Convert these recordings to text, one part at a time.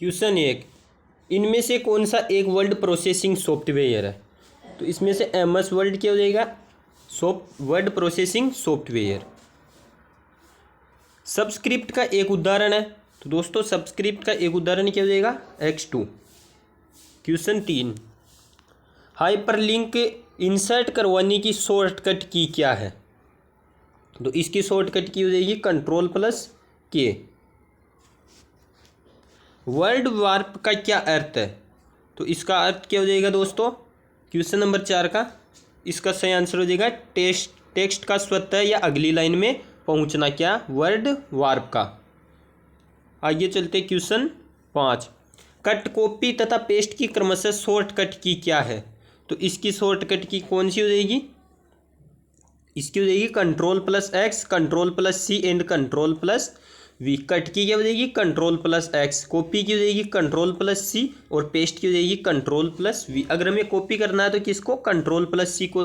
Question 1, इनमें से कौन सा एक वर्ड प्रोसेसिंग सॉफ्टवेयर है? तो इसमें से MS वर्ड क्या हो जाएगा? Word processing software. सबस्क्रिप्ट का एक उदाहरण है, तो दोस्तों सबस्क्रिप्ट का एक उदाहरण क्या हो जाएगा? X2। क्वेश्चन 3, हाइपरलिंक इंसर्ट करवाने की शॉर्टकट की क्या है? तो इसकी शॉर्टकट की हो जाएगी Ctrl+K। वर्ड वार्प का क्या अर्थ है? तो इसका अर्थ क्या हो जाएगा दोस्तों? क्वेश्चन नंबर 4 का इसका सही आंसर हो जाएगा टेक्स्ट का स्वतः या अगली लाइन में पहुंचना। क्या? वर्ड वार्प का। आगे चलते क्वेश्चन 5, कट कॉपी तथा पेस्ट की क्रमशः शॉर्टकट की क्या है? तो इसकी शॉर्टकट की कौन सी हो जाएगी? इसकी हो जाएगी Ctrl+X, Ctrl+C and Ctrl+V। Cut की क्या हो जाएगी? Ctrl+X। कॉपी की हो जाएगी Ctrl+C और पेस्ट की हो जाएगी Ctrl+V। अगर हमें कॉपी करना है तो किसको? Ctrl+C को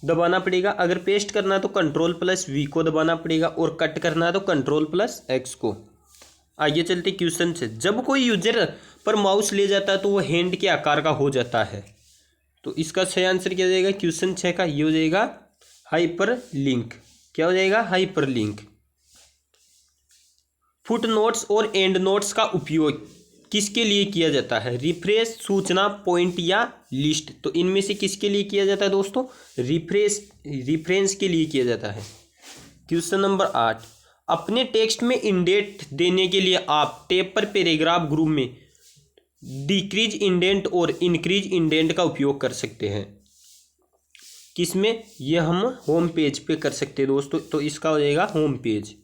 दबाना पड़ेगा। अगर पेस्ट करना है तो Ctrl+V को दबाना पड़ेगा और कट करना है तो Ctrl+X को। आगे चलते क्वेश्चन से, जब कोई यूजर पर माउस ले जाता है तो वह हैंड के आकार का हो जाता है। तो इसका सही आंसर क्या हो जाएगा? क्वेश्चन 6 का ये हो जाएगा हाइपर लिंक। क्या हो जाएगा? Hyper link. फुट नोट्स और एंड नोट्स का उपयोग किसके लिए किया जाता है? रिफ्रेश, सूचना, पॉइंट या लिस्ट। तो इनमें से किसके लिए किया जाता है दोस्तों? रिफरेंस के लिए किया जाता है। क्वेश्चन नंबर 8, अपने टेक्स्ट में इंडेंट देने के लिए आप टैब पर पैराग्राफ ग्रुप में डिक्रीज इंडेंट और इंक्रीज इंडेंट का उपयोग कर सकते हैं। किसमें? ये हम होम पेज पे कर सकते हैं दोस्तों। तो इसका हो जाएगा होम पेज।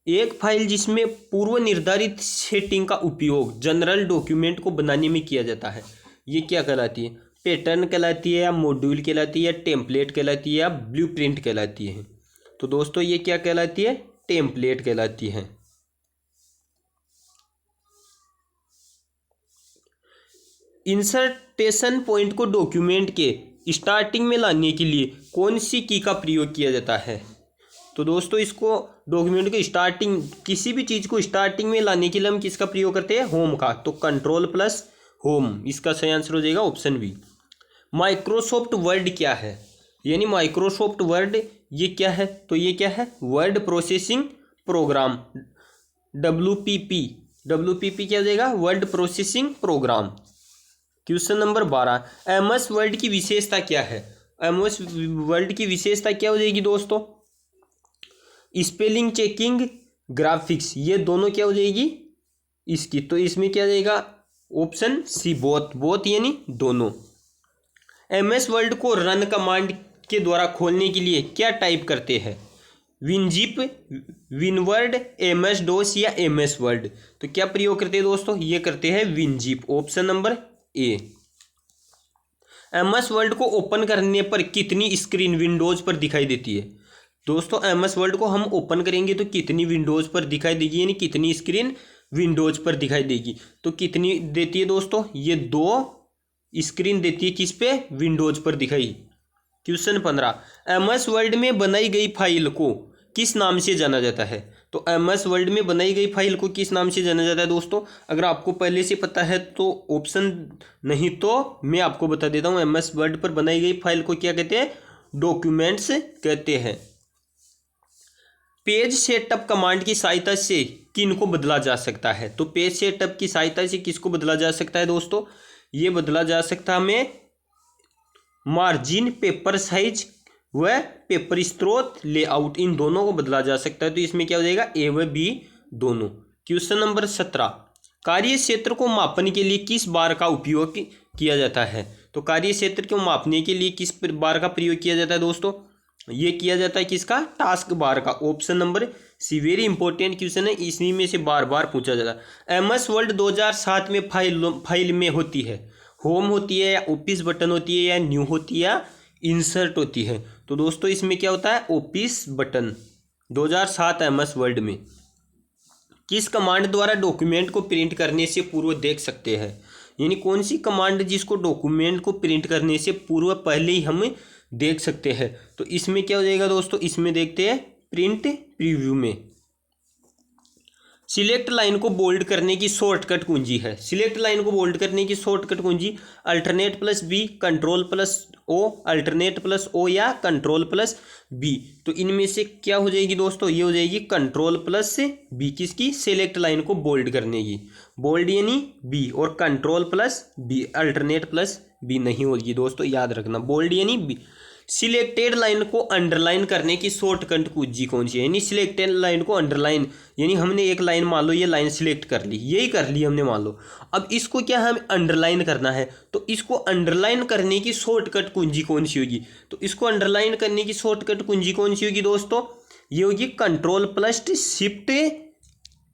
एक फाइल जिसमें पूर्व निर्धारित सेटिंग का उपयोग जनरल डॉक्यूमेंट को बनाने में किया जाता है, ये क्या कहलाती है? पैटर्न कहलाती है या मॉड्यूल कहलाती है या टेम्पलेट कहलाती है या ब्लूप्रिंट कहलाती है? तो दोस्तों ये क्या कहलाती है? टेम्पलेट कहलाती है। इंसर्टेशन पॉइंट को डॉक्यूमेंट के स्टार्टिंग में लाने के लिए कौन सी की का प्रयोग किया जाता है? तो दोस्तों इसको डॉक्यूमेंट को स्टार्टिंग, किसी भी चीज़ को स्टार्टिंग में लाने के लिए हम किसका प्रयोग करते हैं? होम का। तो Ctrl+Home। इसका सही आंसर हो जाएगा ऑप्शन बी। माइक्रोसॉफ्ट वर्ड क्या है? यानी माइक्रोसॉफ्ट वर्ड ये क्या है? तो ये क्या है? वर्ड प्रोसेसिंग प्रोग्राम, WPP क्या हो जाएगा? Word processing program. Question number 12, MS word की विशेषता क्या है? MS वर्ड की विशेषता क्या हो जाएगी दोस्तों? स्पेलिंग चेकिंग, ग्राफिक्स, ये दोनों क्या हो जाएगी इसकी? तो इसमें क्या जाएगा? ऑप्शन सी, बोथ यानी दोनों। MS वर्ड को रन कमांड के द्वारा खोलने के लिए क्या टाइप करते हैं? विनजिप, विनवर्ड, MS DOS या MS वर्ड? तो क्या प्रयोग करते हैं दोस्तों? ये करते हैं WinZip. Option number A. MS word को ओपन करने पर कितनी स्क्रीन विंडोज पर दिखाई देती है? दोस्तों MS वर्ड को हम ओपन करेंगे तो कितनी विंडोज पर दिखाई देगी, यानी कितनी स्क्रीन विंडोज पर दिखाई देगी? तो कितनी देती है दोस्तों? ये 2 स्क्रीन देती है। किस पे? विंडोज पर दिखाई। क्वेश्चन 15, MS वर्ड में बनाई गई फाइल को किस नाम से जाना जाता है? तो MS वर्ड में बनाई गई फाइल को किस नाम से जाना जाता है दोस्तों? अगर आपको पहले से पता है तो ऑप्शन, नहीं तो मैं आपको बता देता हूँ। MS वर्ड पर बनाई गई फाइल को क्या कहते हैं? डॉक्यूमेंट्स कहते हैं। पेज सेटअप कमांड की सहायता से किन को बदला जा सकता है? तो पेज सेटअप की सहायता से किसको बदला जा सकता है दोस्तों? ये बदला जा सकता है हमें मार्जिन, पेपर साइज व पेपर स्रोत, लेआउट, इन दोनों को बदला जा सकता है। तो इसमें क्या हो जाएगा? ए व बी दोनों। क्वेश्चन नंबर 17, कार्य क्षेत्र को मापने के लिए किस बार का उपयोग किया जाता है? तो कार्य क्षेत्र को मापने के लिए किस बार का प्रयोग किया जाता है दोस्तों? ये किया जाता है किसका? टास्क बार का। Option number C, very important question है, इसी में से बार बार पूछा जाता है। MS वर्ड 2007 में फाइल में होती है, होम होती है या ऑफिस बटन होती है या न्यू होती है या इंसर्ट होती है? तो दोस्तों इसमें क्या होता है? Office button. 2007 MS वर्ड में किस कमांड द्वारा डॉक्यूमेंट को प्रिंट करने से पूर्व देख सकते हैं? यानी कौन सी कमांड जिसको डॉक्यूमेंट को प्रिंट करने से पूर्व पहले ही हम देख सकते हैं? तो इसमें क्या हो जाएगा दोस्तों? इसमें देखते हैं प्रिंट प्रीव्यू में। सिलेक्ट लाइन को बोल्ड करने की शॉर्टकट कुंजी है। सिलेक्ट लाइन को बोल्ड करने की शॉर्टकट कुंजी alternate plus B, control plus O, alternate plus O या कंट्रोल प्लस बी। तो इनमें से क्या हो जाएगी दोस्तों, ये हो जाएगी कंट्रोल प्लस बी, किसकी, सिलेक्ट लाइन को बोल्ड करने की। बोल्ड यानी बी और control plus B, alternate plus B नहीं होगी दोस्तों, याद रखना, बोल्ड यानी बी। सिलेक्टेड लाइन को अंडरलाइन करने की शॉर्टकट कुंजी कौन सी है, यानी सिलेक्टेड लाइन को अंडरलाइन, यानी हमने एक लाइन मान लो ये लाइन सिलेक्ट कर ली, यही कर ली हमने मान लो, अब इसको क्या हमें अंडरलाइन करना है, तो इसको अंडरलाइन करने की शॉर्टकट कुंजी कौन सी होगी, तो इसको अंडरलाइन करने की शॉर्टकट कुंजी कौन सी होगी दोस्तों, ये होगी control plus shift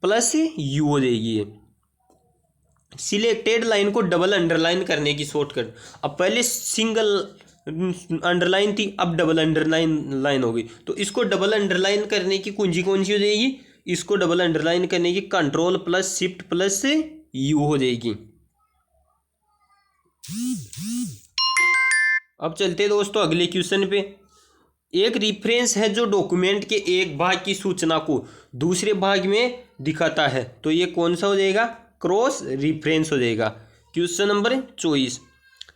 plus you हो जाएगी ये। सिलेक्टेड लाइन को डबल अंडरलाइन करने की शॉर्टकट, अब पहले सिंगल अंडरलाइन थी, अब डबल अंडरलाइन लाइन हो गई, तो इसको डबल अंडरलाइन करने की कुंजी कौन सी हो जाएगी, इसको डबल अंडरलाइन करने की control plus shift plus you हो जाएगी। अब चलते दोस्तों अगले क्वेश्चन पे। एक रेफरेंस है जो डॉक्यूमेंट के एक भाग की सूचना को दूसरे भाग में दिखाता है, तो ये कौन सा हो जाएगा, क्रॉस रेफरेंस हो जाएगा। क्वेश्चन नंबर 24,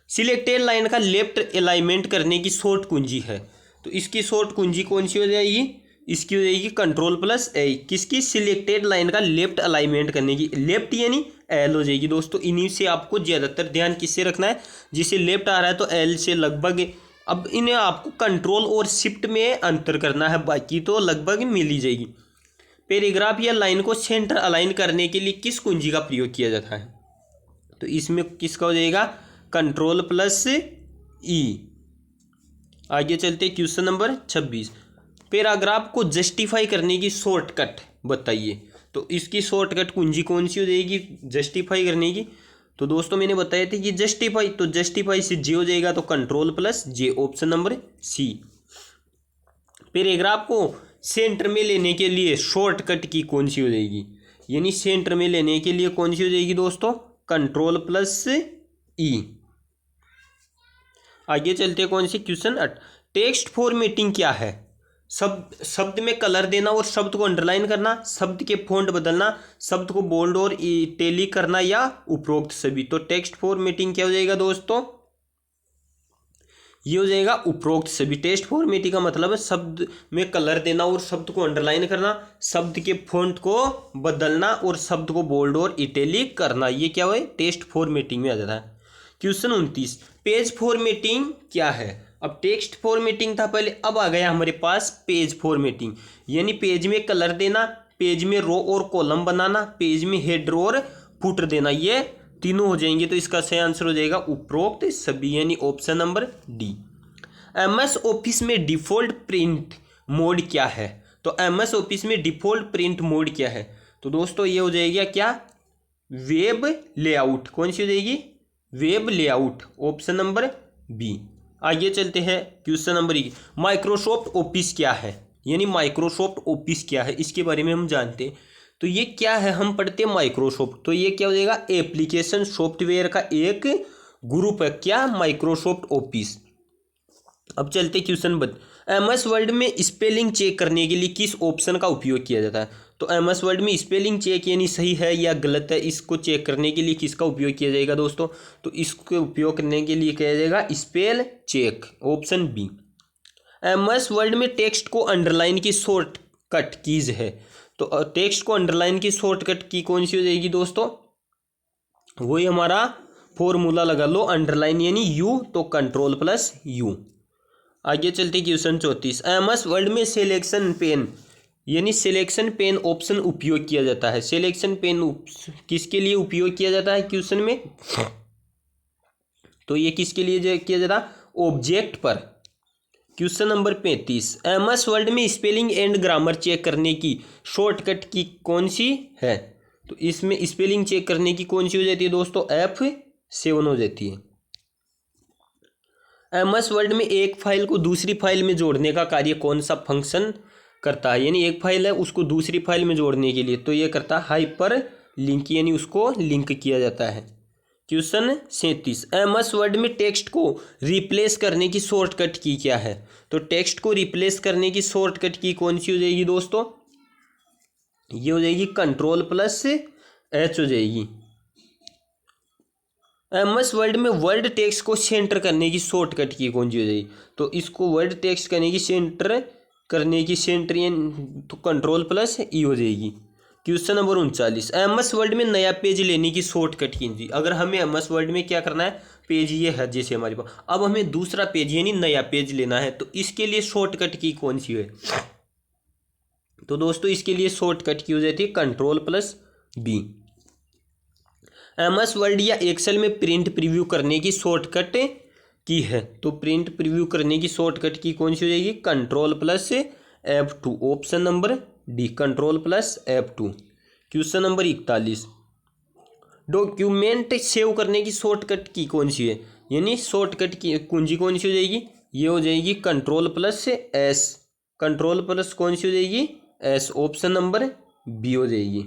सिलेक्टेड लाइन का लेफ्ट अलाइनमेंट करने की शॉर्ट कुंजी है, तो इसकी शॉर्ट कुंजी कौन सी हो जाएगी, इसकी हो जाएगी कंट्रोल प्लस ए, किसकी, सिलेक्टेड लाइन का लेफ्ट अलाइनमेंट करने की, लेफ्ट यानी एल हो जाएगी दोस्तों। इन्हीं से आपको ज़्यादातर ध्यान किससे रखना है, जिसे लेफ्ट आ रहा है तो एल से लगभग, अब इन्हें आपको कंट्रोल और शिफ्ट में अंतर करना है, बाकी तो लगभग मिल ही जाएगी। पैराग्राफ या लाइन को सेंटर अलाइन करने के लिए किस कुंजी का प्रयोग किया जाता है, तो इसमें किसका हो जाएगा, कंट्रोल प्लस ई। आगे चलते क्वेश्चन नंबर 26, पैराग्राफ को जस्टिफाई करने की शॉर्टकट बताइए, तो इसकी शॉर्टकट कुंजी कौन सी हो जाएगी जस्टिफाई करने की, तो दोस्तों मैंने बताया था कि जस्टिफाई, तो जस्टिफाई से जे हो जाएगा, तो कंट्रोल प्लस जे, ऑप्शन नंबर सी। पैराग्राफ को सेंटर में लेने के लिए शॉर्टकट की कौन सी हो जाएगी, यानी सेंटर में लेने के लिए कौन सी हो जाएगी दोस्तों, कंट्रोल प्लस ई। आगे चलते कौन सी, क्वेश्चन 8, टेक्स्ट फॉर्मेटिंग क्या है, शब्द में कलर देना और शब्द को अंडरलाइन करना, शब्द के फॉन्ट बदलना, शब्द को बोल्ड और इटैलिक करना या उपरोक्त सभी। तो टेक्स्ट फॉर्मेटिंग क्या हो जाएगा दोस्तों, ये हो जाएगा उपरोक्त सभी। टेक्स्ट फॉर्मेटिंग का मतलब है शब्द में कलर देना और शब्द को अंडरलाइन करना, शब्द के फॉन्ट को बदलना और शब्द को बोल्ड और इटैलिक करना, ये क्या है, टेक्स्ट फॉर्मेटिंग में आ जाता है। क्वेश्चन 29, पेज फॉर्मेटिंग क्या है, अब टेक्स्ट फॉर्मेटिंग था पहले, अब आ गया हमारे पास पेज फॉर्मेटिंग, यानी पेज में कलर देना, पेज में रो और कॉलम बनाना, पेज में हेडर और फुटर देना, ये तीनों हो जाएंगे, तो इसका सही आंसर हो जाएगा उपरोक्त सभी, यानी option number D. MS office में डिफॉल्ट प्रिंट मोड क्या है, तो एमएस ऑफिस में डिफॉल्ट प्रिंट मोड क्या है, तो दोस्तों ये हो जाएगा क्या, वेब लेआउट, कौन सी हो जाएगी, web layout, option number B. आगे चलते हैं क्वेश्चन नंबर 1, माइक्रोसॉफ्ट ऑफिस क्या है, यानी माइक्रोसॉफ्ट ऑफिस क्या है, इसके बारे में हम जानते हैं, तो ये क्या है, हम पढ़ते हैं माइक्रोसॉफ्ट, तो ये क्या हो जाएगा, एप्लीकेशन सॉफ्टवेयर का एक ग्रुप है, क्या, माइक्रोसॉफ्ट ऑफिस। अब चलते क्वेश्चन एमएस वर्ड में स्पेलिंग चेक करने के लिए किस ऑप्शन का उपयोग किया जाता है, तो एमएस वर्ड में स्पेलिंग चेक यानी सही है या गलत है, इसको चेक करने के लिए किसका उपयोग किया जाएगा दोस्तों, तो इसको उपयोग करने के लिए किया जाएगा spell check, option B. MS Word में टेक्स्ट को अंडरलाइन की शॉर्टकट कीज है, तो टेक्स्ट को अंडरलाइन की शॉर्टकट की कौन सी हो जाएगी दोस्तों, वही हमारा फॉर्मूला लगा लो, अंडरलाइन यानी यू, तो कंट्रोल प्लस यू। आगे चलते क्वेश्चन 34, एमएस वर्ड में सिलेक्शन पेन यानी सिलेक्शन पेन ऑप्शन उपयोग किया जाता है, सिलेक्शन पेन किसके लिए उपयोग किया जाता है क्वेश्चन में, तो ये किसके लिए किया जाता है, ऑब्जेक्ट पर। क्वेश्चन नंबर 35, एमएस वर्ड में स्पेलिंग एंड ग्रामर चेक करने की शॉर्टकट की कौन सी है, तो इसमें स्पेलिंग चेक करने की कौन सी हो जाती है दोस्तों, F7 हो जाती है। एमएस वर्ड में एक फाइल को दूसरी फाइल में जोड़ने का कार्य कौन सा फंक्शन करता है, यानी एक फाइल है उसको दूसरी फाइल में जोड़ने के लिए, तो ये करता है हाइपर लिंक, यानी उसको लिंक किया जाता है। क्वेश्चन 37, एमएस वर्ड में टेक्स्ट को रिप्लेस करने की शॉर्टकट की क्या है, तो टेक्स्ट को रिप्लेस करने की शॉर्टकट की कौन सी हो जाएगी दोस्तों, ये हो जाएगी कंट्रोल प्लस एच हो जाएगी। एमएस वर्ड में वर्ड टेक्स्ट को सेंटर करने की शॉर्टकट की कौन सी हो जाएगी? तो इसको वर्ड टेक्स्ट करने की सेंटर तो कंट्रोल प्लस ई हो जाएगी। क्वेश्चन नंबर 39, एमएस वर्ड में नया पेज लेने की शॉर्टकट कीजिए। अगर हमें एमएस वर्ड में क्या करना है, पेज ये है जैसे हमारे पास, अब हमें दूसरा पेज यानी नया पेज लेना है, तो इसके लिए शॉर्टकट की कौन सी है? तो दोस्तों इसके लिए शॉर्टकट की हो जाती है control plus B. MS Word या एक्सेल में प्रिंट प्रीव्यू करने की शॉर्टकट की है, तो प्रिंट प्रीव्यू करने की शॉर्टकट की कौन सी हो जाएगी? Control plus F2, option number D, control plus F2। Question number 41, document save करने की शॉर्टकट की कौन सी है, यानी शॉर्टकट की कुंजी कौन सी हो जाएगी? ये हो जाएगी control plus S, control plus कौन सी हो जाएगी? एस, ऑप्शन नंबर बी हो जाएगी।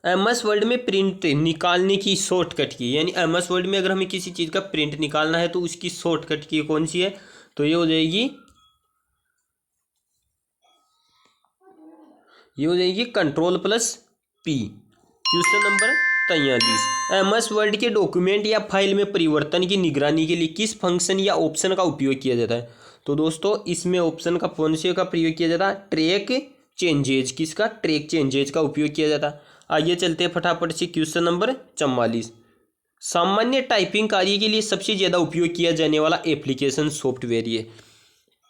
एमएस वर्ड में प्रिंट निकालने की शॉर्टकट की, यानी एमएस वर्ड में अगर हमें किसी चीज़ का प्रिंट निकालना है तो उसकी शॉर्टकट की कौन सी है? तो ये हो जाएगी control plus P. Question number 43, MS word के डॉक्यूमेंट या फाइल में परिवर्तन की निगरानी के लिए किस फंक्शन या ऑप्शन का उपयोग किया जाता है? तो दोस्तों इसमें ऑप्शन का कौन से का प्रयोग किया जाता है? ट्रैक चेंजेज, किसका? ट्रैक चेंजेज का उपयोग किया जाता है। आइए चलते हैं फटाफट से क्वेश्चन नंबर 44, सामान्य टाइपिंग कार्य के लिए सबसे ज़्यादा उपयोग किया जाने वाला एप्लीकेशन सॉफ्टवेयर ये,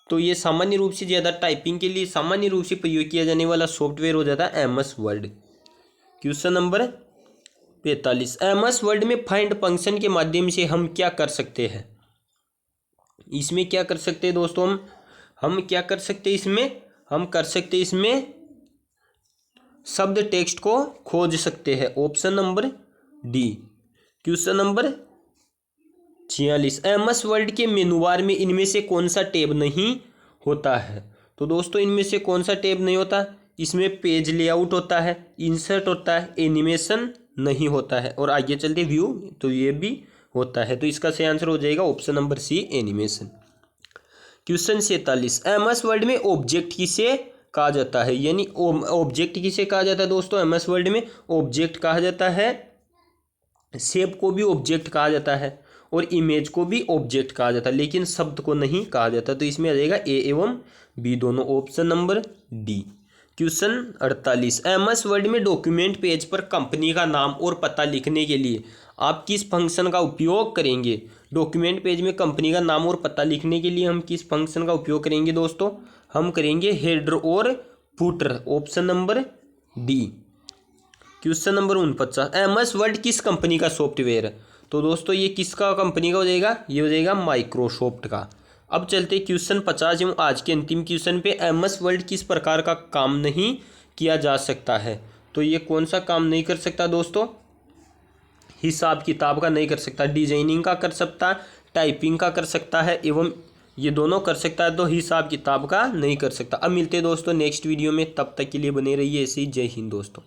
तो ये सामान्य रूप से ज़्यादा टाइपिंग के लिए सामान्य रूप से प्रयोग किया जाने वाला सॉफ्टवेयर हो जाता है MS word. Question number 45, MS Word में फाइंड फंक्शन के माध्यम से हम क्या कर सकते हैं? इसमें क्या कर सकते हैं दोस्तों? हम क्या कर सकते हैं इसमें? हम कर सकते हैं इसमें शब्द टेक्स्ट को खोज सकते हैं, option number D. Question number 46, MS word के मेनू बार में इनमें से कौन सा टैब नहीं होता है? तो दोस्तों इनमें से कौन सा टैब नहीं होता? इसमें पेज लेआउट होता है, इंसर्ट होता है, एनिमेशन नहीं होता है, और आगे चलते व्यू, तो ये भी होता है। तो इसका सही आंसर हो जाएगा option number C, animation. Question 47, MS Word में ऑब्जेक्ट किसे कहा जाता है, यानी ऑब्जेक्ट किसे कहा जाता है दोस्तों? एमएस वर्ड में ऑब्जेक्ट कहा जाता है, शेप को भी ऑब्जेक्ट कहा जाता है और इमेज को भी ऑब्जेक्ट कहा जाता है, लेकिन शब्द को नहीं कहा जाता। तो इसमें आ जाएगा ए एवं बी दोनों, option number D. Question 48, MS Word में डॉक्यूमेंट पेज पर कंपनी का नाम और पता लिखने के लिए आप किस फंक्शन का उपयोग करेंगे? डॉक्यूमेंट पेज में कंपनी का नाम और पता लिखने के लिए हम किस फंक्शन का उपयोग करेंगे दोस्तों? हम करेंगे हेडर और footer, option number D. Question number 49, MS word किस कंपनी का सॉफ्टवेयर है? तो दोस्तों ये किसका कंपनी का हो जाएगा? ये हो जाएगा माइक्रोसॉफ्ट का। अब चलते क्वेश्चन 50 एवं आज के अंतिम क्वेश्चन पे, एमएस वर्ड किस प्रकार का काम नहीं किया जा सकता है? तो ये कौन सा काम नहीं कर सकता दोस्तों? हिसाब किताब का नहीं कर सकता, डिजाइनिंग का कर सकता, टाइपिंग का कर सकता है, एवं ये दोनों कर सकता है, तो हिसाब किताब का नहीं कर सकता। अब मिलते हैं दोस्तों नेक्स्ट वीडियो में, तब तक के लिए बने रहिए ऐसे ही। जय हिंद दोस्तों।